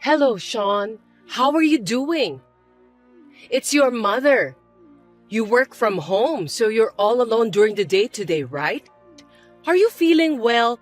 Hello, Sean. How are you doing? It's your mother. You work from home, so you're all alone during the day today, right? Are you feeling well?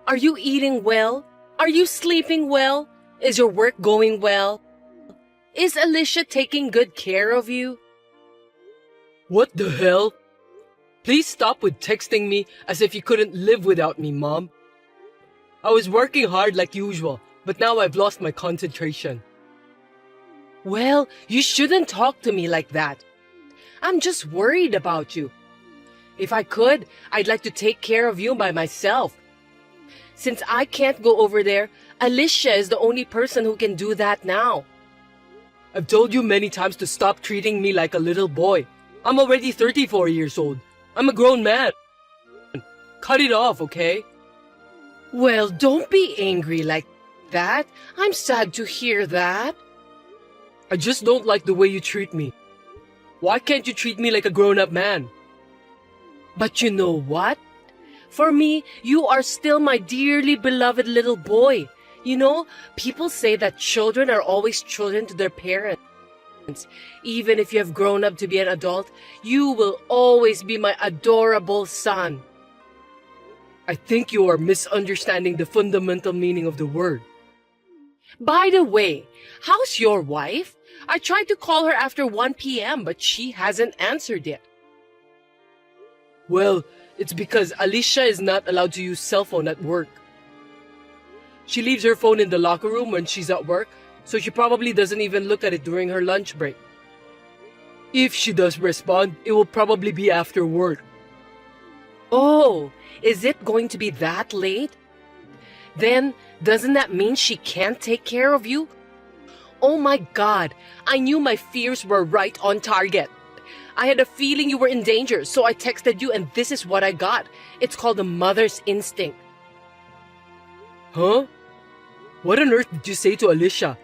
Are you eating well? Are you sleeping well? Is your work going well? Is Alicia taking good care of you? What the hell? Please stop with texting me as if you couldn't live without me, Mom. I was working hard like usual, but now I've lost my concentration. Well, you shouldn't talk to me like that. I'm just worried about you. If I could, I'd like to take care of you by myself. Since I can't go over there, Alicia is the only person who can do that now. I've told you many times to stop treating me like a little boy. I'm already 34 years old. I'm a grown man. Cut it off, okay? Well, don't be angry like that. I'm sad to hear that. I just don't like the way you treat me. Why can't you treat me like a grown-up man? But you know what? For me, you are still my dearly beloved little boy. You know, people say that children are always children to their parents. Even if you have grown up to be an adult, you will always be my adorable son. I think you are misunderstanding the fundamental meaning of the word. By the way, how's your wife? I tried to call her after 1 p.m., but she hasn't answered yet. Well, it's because Alicia is not allowed to use cell phone at work. She leaves her phone in the locker room when she's at work, so she probably doesn't even look at it during her lunch break. If she does respond, it will probably be after work. Oh, is it going to be that late? Then, doesn't that mean she can't take care of you? Oh my God, I knew my fears were right on target. I had a feeling you were in danger, so I texted you and this is what I got. It's called a mother's instinct. Huh? What on earth did you say to Alicia?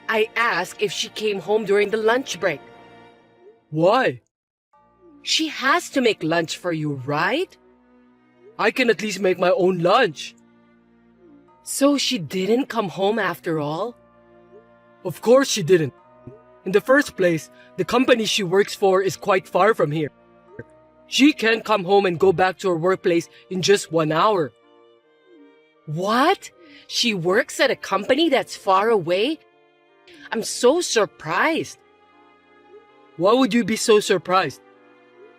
I asked if she came home during the lunch break. Why? She has to make lunch for you, right? I can at least make my own lunch. So she didn't come home after all? Of course she didn't. In the first place, the company she works for is quite far from here. She can't come home and go back to her workplace in just 1 hour. What? She works at a company that's far away? I'm so surprised. Why would you be so surprised?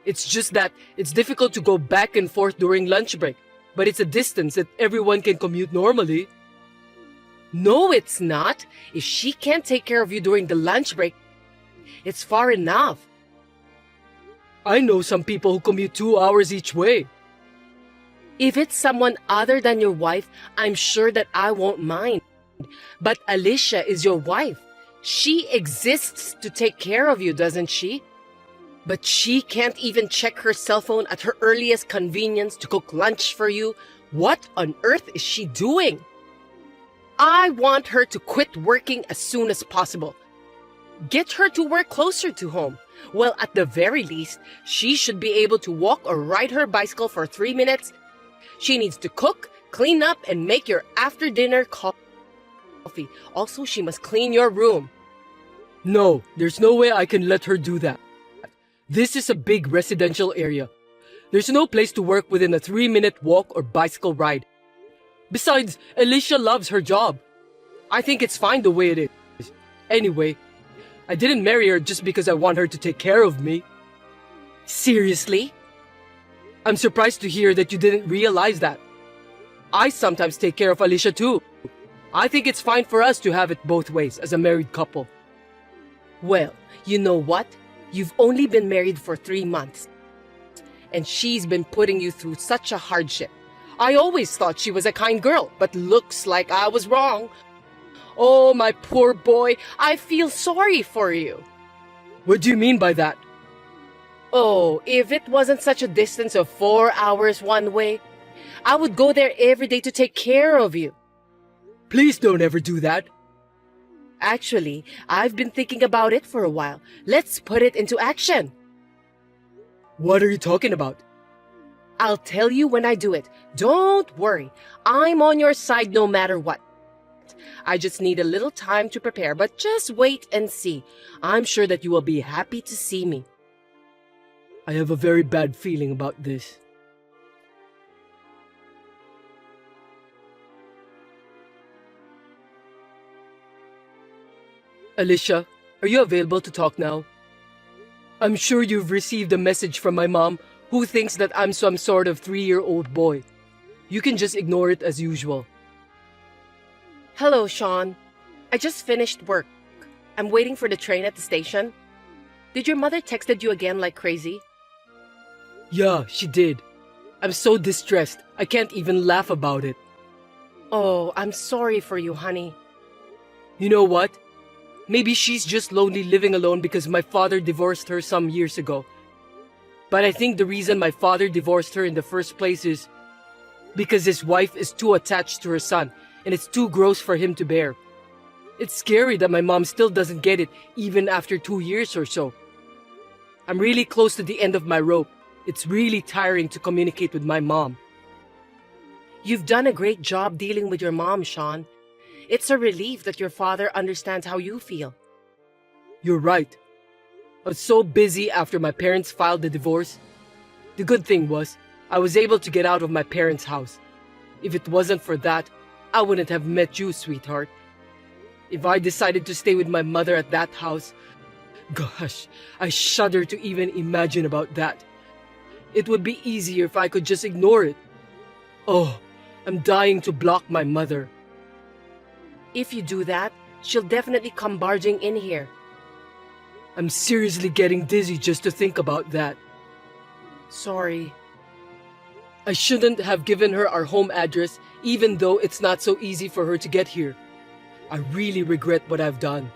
It's just that it's difficult to go back and forth during lunch break, but it's a distance that everyone can commute normally. No, it's not. If she can't take care of you during the lunch break, it's far enough. I know some people who commute 2 hours each way. If it's someone other than your wife, I'm sure that I won't mind. But Alicia is your wife. She exists to take care of you, doesn't she? But she can't even check her cell phone at her earliest convenience to cook lunch for you. What on earth is she doing? I want her to quit working as soon as possible. Get her to work closer to home. Well, at the very least, she should be able to walk or ride her bicycle for 3 minutes. She needs to cook, clean up, and make your after-dinner coffee. Also, she must clean your room. No, there's no way I can let her do that. This is a big residential area. There's no place to work within a 3-minute walk or bicycle ride. Besides, Alicia loves her job. I think it's fine the way it is. Anyway, I didn't marry her just because I want her to take care of me. Seriously? I'm surprised to hear that you didn't realize that. I sometimes take care of Alicia too. I think it's fine for us to have it both ways as a married couple. Well, you know what? You've only been married for 3 months. And she's been putting you through such a hardship. I always thought she was a kind girl, but looks like I was wrong. Oh, my poor boy, I feel sorry for you. What do you mean by that? Oh, if it wasn't such a distance of 4 hours one way, I would go there every day to take care of you. Please don't ever do that. Actually, I've been thinking about it for a while. Let's put it into action. What are you talking about? I'll tell you when I do it. Don't worry. I'm on your side no matter what. I just need a little time to prepare, but just wait and see. I'm sure that you will be happy to see me. I have a very bad feeling about this. Alicia, are you available to talk now? I'm sure you've received a message from my mom who thinks that I'm some sort of 3-year-old boy. You can just ignore it as usual. Hello, Sean. I just finished work. I'm waiting for the train at the station. Did your mother texted you again like crazy? Yeah, she did. I'm so distressed, I can't even laugh about it. Oh, I'm sorry for you, honey. You know what? Maybe she's just lonely living alone because my father divorced her some years ago. But I think the reason my father divorced her in the first place is because his wife is too attached to her son, and it's too gross for him to bear. It's scary that my mom still doesn't get it even after 2 years or so. I'm really close to the end of my rope. It's really tiring to communicate with my mom. You've done a great job dealing with your mom, Sean. It's a relief that your father understands how you feel. You're right. I was so busy after my parents filed the divorce. The good thing was, I was able to get out of my parents' house. If it wasn't for that, I wouldn't have met you, sweetheart. If I decided to stay with my mother at that house, gosh, I shudder to even imagine about that. It would be easier if I could just ignore it. Oh, I'm dying to block my mother. If you do that, she'll definitely come barging in here. I'm seriously getting dizzy just to think about that. Sorry. I shouldn't have given her our home address, even though it's not so easy for her to get here. I really regret what I've done.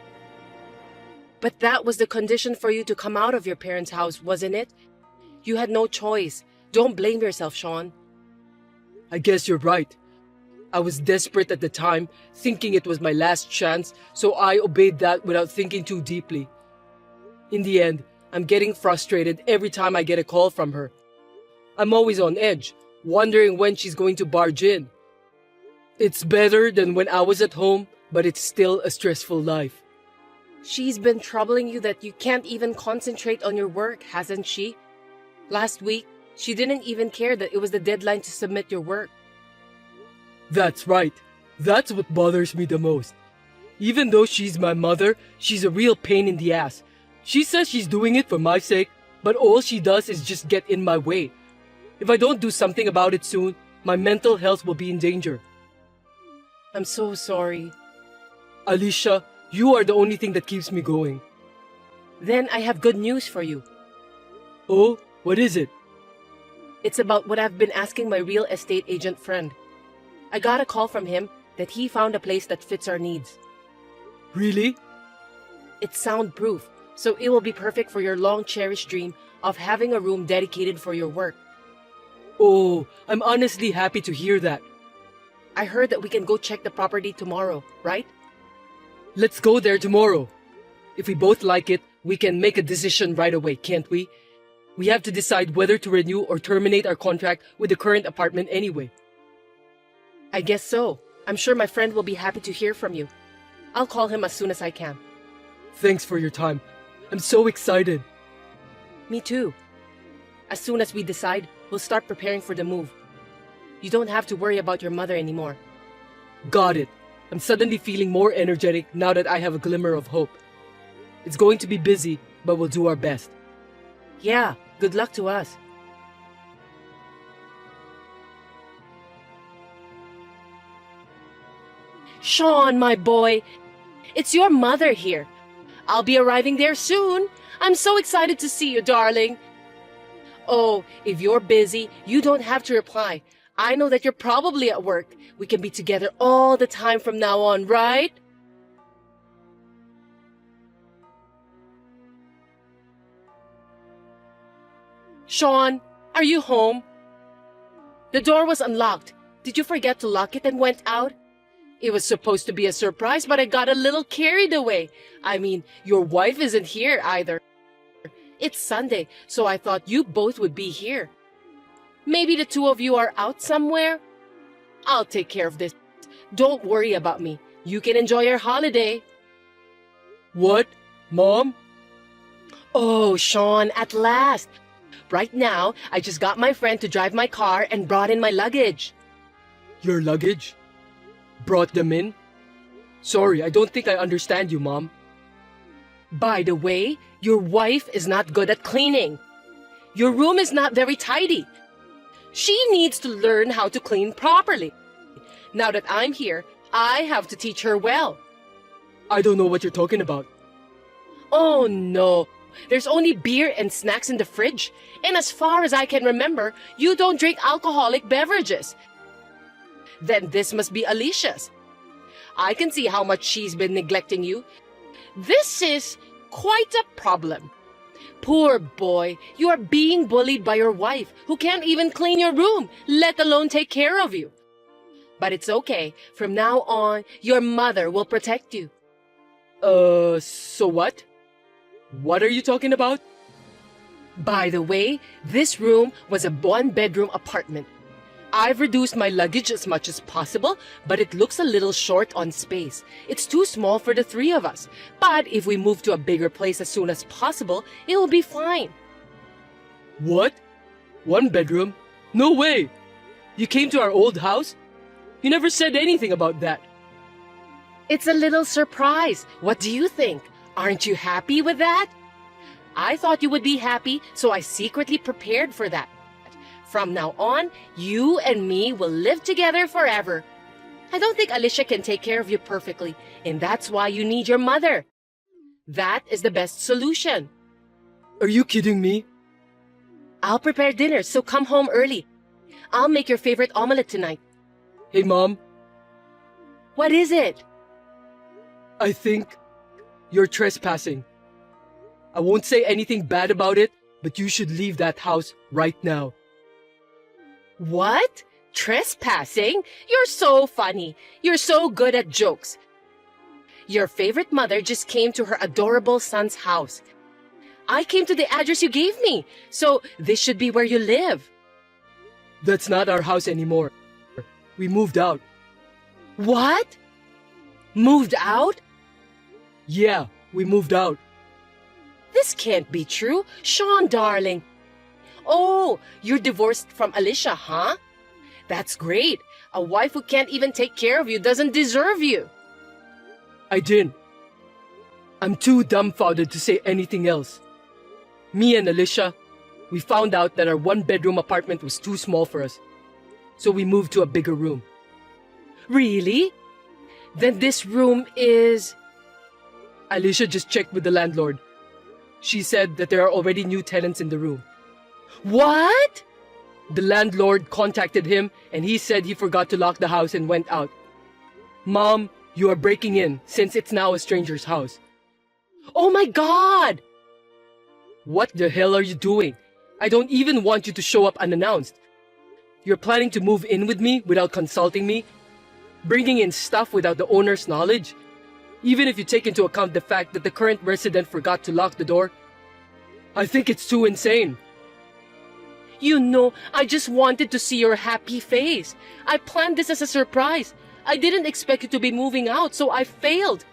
But that was the condition for you to come out of your parents' house, wasn't it? You had no choice. Don't blame yourself, Sean. I guess you're right. I was desperate at the time, thinking it was my last chance, so I obeyed that without thinking too deeply. In the end, I'm getting frustrated every time I get a call from her. I'm always on edge, wondering when she's going to barge in. It's better than when I was at home, but it's still a stressful life. She's been troubling you that you can't even concentrate on your work, hasn't she? Last week, she didn't even care that it was the deadline to submit your work. That's right. That's what bothers me the most. Even though she's my mother, she's a real pain in the ass. She says she's doing it for my sake, but all she does is just get in my way. If I don't do something about it soon, my mental health will be in danger. I'm so sorry. Alicia, you are the only thing that keeps me going. Then I have good news for you. Oh, what is it? It's about what I've been asking my real estate agent friend. I got a call from him that he found a place that fits our needs. Really? It's soundproof, so it will be perfect for your long-cherished dream of having a room dedicated for your work. Oh, I'm honestly happy to hear that. I heard that we can go check the property tomorrow, right? Let's go there tomorrow. If we both like it, we can make a decision right away, can't we? We have to decide whether to renew or terminate our contract with the current apartment anyway. I guess so. I'm sure my friend will be happy to hear from you. I'll call him as soon as I can. Thanks for your time. I'm so excited. Me too. As soon as we decide, we'll start preparing for the move. You don't have to worry about your mother anymore. Got it. I'm suddenly feeling more energetic now that I have a glimmer of hope. It's going to be busy, but we'll do our best. Yeah, good luck to us. Sean, my boy, it's your mother here. I'll be arriving there soon. I'm so excited to see you, darling. Oh, if you're busy, you don't have to reply. I know that you're probably at work. We can be together all the time from now on, right? Sean, are you home? The door was unlocked. Did you forget to lock it and went out? It was supposed to be a surprise, but I got a little carried away. I mean, your wife isn't here either. It's Sunday, so I thought you both would be here. Maybe the two of you are out somewhere? I'll take care of this. Don't worry about me. You can enjoy your holiday. What? Mom? Oh, Sean, at last. Right now, I just got my friend to drive my car and brought in my luggage. Your luggage? Brought them in? Sorry, I don't think I understand you, Mom. By the way, your wife is not good at cleaning. Your room is not very tidy. She needs to learn how to clean properly. Now that I'm here, I have to teach her well. I don't know what you're talking about. Oh no, there's only beer and snacks in the fridge. And as far as I can remember, you don't drink alcoholic beverages. Then this must be Alicia's. I can see how much she's been neglecting you. This is quite a problem. Poor boy, you are being bullied by your wife, who can't even clean your room, let alone take care of you. But it's okay. From now on, your mother will protect you. So what? What are you talking about? By the way, this room was a one-bedroom apartment. I've reduced my luggage as much as possible, but it looks a little short on space. It's too small for the three of us. But if we move to a bigger place as soon as possible, it will be fine. What? One bedroom? No way! You came to our old house? You never said anything about that. It's a little surprise. What do you think? Aren't you happy with that? I thought you would be happy, so I secretly prepared for that. From now on, you and me will live together forever. I don't think Alicia can take care of you perfectly, and that's why you need your mother. That is the best solution. Are you kidding me? I'll prepare dinner, so come home early. I'll make your favorite omelette tonight. Hey, Mom. What is it? I think you're trespassing. I won't say anything bad about it, but you should leave that house right now. What? Trespassing? You're so funny. You're so good at jokes. Your favorite mother just came to her adorable son's house. I came to the address you gave me, so this should be where you live. That's not our house anymore. We moved out. What? Moved out? Yeah, we moved out. This can't be true. Sean, darling. Oh, you're divorced from Alicia, huh? That's great. A wife who can't even take care of you doesn't deserve you. I didn't. I'm too dumbfounded to say anything else. Me and Alicia, we found out that our one-bedroom apartment was too small for us. So we moved to a bigger room. Really? Then this room is... Alicia just checked with the landlord. She said that there are already new tenants in the room. What? The landlord contacted him and he said he forgot to lock the house and went out. Mom, you are breaking in since it's now a stranger's house. Oh my God! What the hell are you doing? I don't even want you to show up unannounced. You're planning to move in with me without consulting me? Bringing in stuff without the owner's knowledge? Even if you take into account the fact that the current resident forgot to lock the door? I think it's too insane. You know, I just wanted to see your happy face. I planned this as a surprise. I didn't expect you to be moving out, so I failed.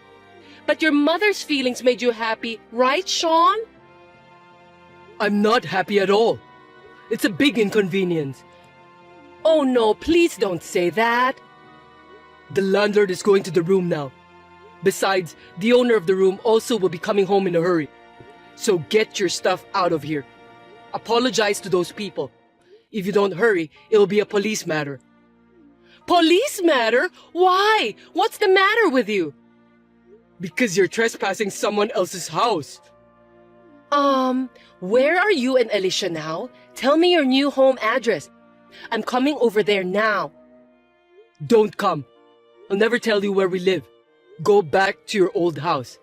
But your mother's feelings made you happy, right, Sean? I'm not happy at all. It's a big inconvenience. Oh no, please don't say that. The landlord is going to the room now. Besides, the owner of the room also will be coming home in a hurry. So get your stuff out of here. Apologize to those people. If you don't hurry, it'll be a police matter. Police matter? Why? What's the matter with you? Because you're trespassing someone else's house. Where are you and Alicia now? Tell me your new home address. I'm coming over there now. Don't come. I'll never tell you where we live. Go back to your old house.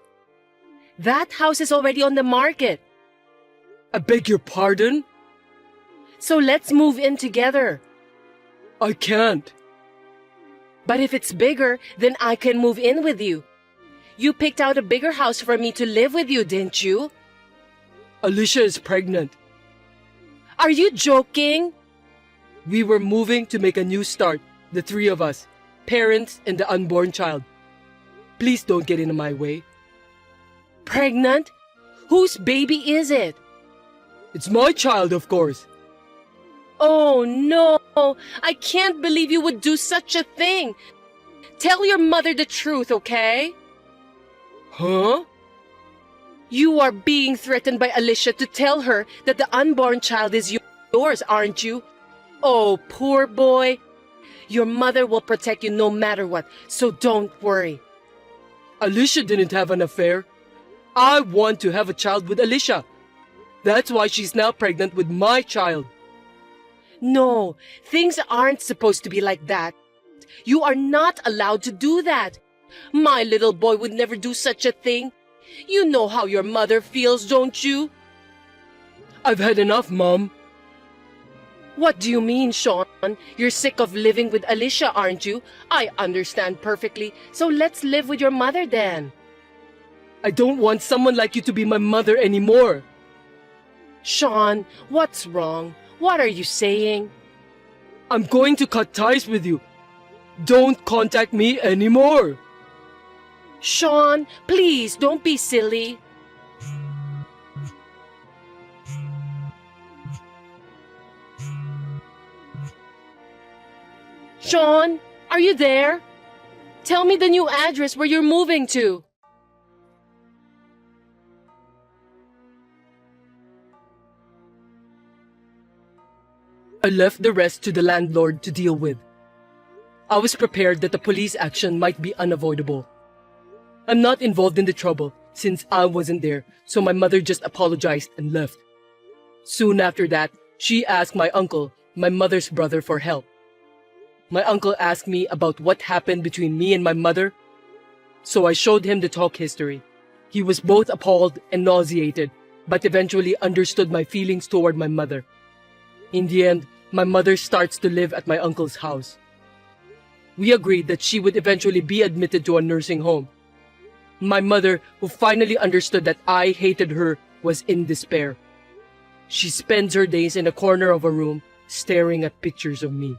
That house is already on the market. I beg your pardon? So let's move in together. I can't. But if it's bigger, then I can move in with you. You picked out a bigger house for me to live with you, didn't you? Alicia is pregnant. Are you joking? We were moving to make a new start, the three of us, parents and the unborn child. Please don't get in my way. Pregnant? Whose baby is it? It's my child, of course. Oh no, I can't believe you would do such a thing. Tell your mother the truth, okay? Huh? You are being threatened by Alicia to tell her that the unborn child is yours, aren't you? Oh, poor boy. Your mother will protect you no matter what, so don't worry. Alicia didn't have an affair. I want to have a child with Alicia. That's why she's now pregnant with my child. No, things aren't supposed to be like that. You are not allowed to do that. My little boy would never do such a thing. You know how your mother feels, don't you? I've had enough, Mom. What do you mean, Sean? You're sick of living with Alicia, aren't you? I understand perfectly, so let's live with your mother then. I don't want someone like you to be my mother anymore. Sean, what's wrong? What are you saying? I'm going to cut ties with you. Don't contact me anymore. Sean, please don't be silly. Sean, are you there? Tell me the new address where you're moving to. I left the rest to the landlord to deal with. I was prepared that the police action might be unavoidable. I'm not involved in the trouble since I wasn't there, so my mother just apologized and left. Soon after that, she asked my uncle, my mother's brother, for help. My uncle asked me about what happened between me and my mother, so I showed him the talk history. He was both appalled and nauseated, but eventually understood my feelings toward my mother. In the end, my mother starts to live at my uncle's house. We agreed that she would eventually be admitted to a nursing home. My mother, who finally understood that I hated her, was in despair. She spends her days in a corner of a room, staring at pictures of me.